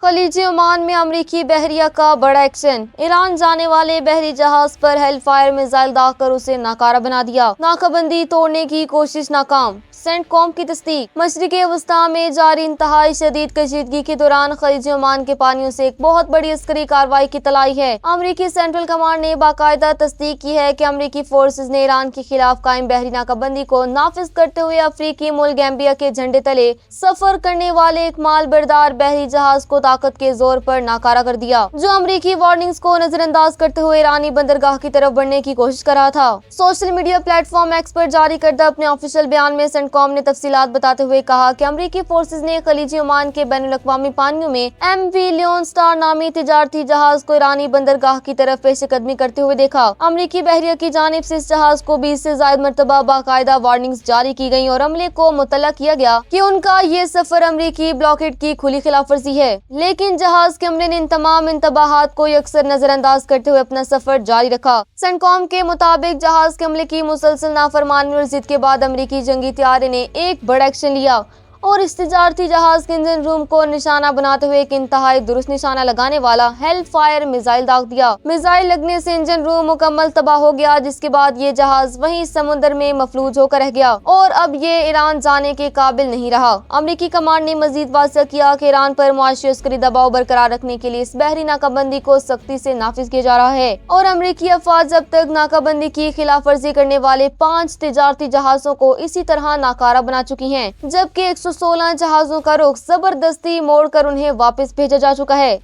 खलीज Oman में अमरीकी बहरिया का बड़ा एक्शन। ईरान जाने वाले बहरी जहाज पर हेल फायर मिसाइल दागकर उसे नाकारा बना दिया। नाकाबंदी तोड़ने की कोशिश नाकाम। सेंटकॉम की तस्दीक। मशरिक़े वस्ता में जारी इंतहाई शदीद कशीदगी के दौरान खलीज ओमान के पानियों से एक बहुत बड़ी अस्करी कार्रवाई की तलाई है। अमरीकी सेंट्रल कमांड ने बाकायदा तस्दीक की है कि अमरीकी फोर्सेज ने ईरान के खिलाफ कायम बहरी नाकाबंदी को नाफिज करते हुए अफ्रीकी मुल्क गैम्बिया के झंडे तले सफर करने वाले एक माल बरदार बहरी जहाज को ताकत के जोर पर नाकारा कर दिया, जो अमरीकी वार्निंग्स को नजरअंदाज करते हुए ईरानी बंदरगाह की तरफ बढ़ने की कोशिश कर रहा था। सोशल मीडिया प्लेटफॉर्म एक्स पर जारी करदा अपने ऑफिशियल बयान में सेंटकॉम ने तफसीलात बताते हुए कहा कि अमरीकी फोर्सेज ने खलीज ओमान के बैनुल-अक़वामी पानियों में MV लियोन स्टार नामी तिजारती जहाज को ईरानी बंदरगाह की तरफ पेशकदमी करते हुए देखा। अमरीकी बहरिया की जानिब से इस जहाज को 20 से ज्यादा मरतबा बाकायदा वार्निंग्स जारी की गई और अमले को मुतल्ला किया गया कि उनका ये सफर अमरीकी ब्लॉकेड की खुली खिलाफवर्जी है, लेकिन जहाज के अमले ने इन तमाम इंतबाहात को अक्सर नजरअंदाज करते हुए अपना सफर जारी रखा। सेंटकॉम के मुताबिक जहाज के अमले की मुसलसल नाफरमानी और जिद के बाद अमरीकी जंगी तैयारे ने एक बड़ा एक्शन लिया और इस तिजारती जहाज के इंजन रूम को निशाना बनाते हुए एक इंतहाई दुरुस्त निशाना लगाने वाला हेल फायर मिसाइल दाग दिया। मिसाइल लगने से इंजन रूम मुकम्मल तबाह हो गया, जिसके बाद ये जहाज वहीं समुद्र में मफलूज होकर रह गया और अब ये ईरान जाने के काबिल नहीं रहा। अमरीकी कमांड ने मजीद वाज़ेह किया कि ईरान पर मुआशी अस्करी दबाव बरकरार रखने के लिए इस बहरी नाकाबंदी को सख्ती से नाफिज किया जा रहा है और अमरीकी अफवाज अब तक नाकाबंदी की खिलाफ वर्जी करने वाले 5 तिजारती जहाजों को इसी तरह नाकारा बना चुकी हैं, जबकि 116 जहाजों का रुख जबरदस्ती मोड़कर उन्हें वापस भेजा जा चुका है।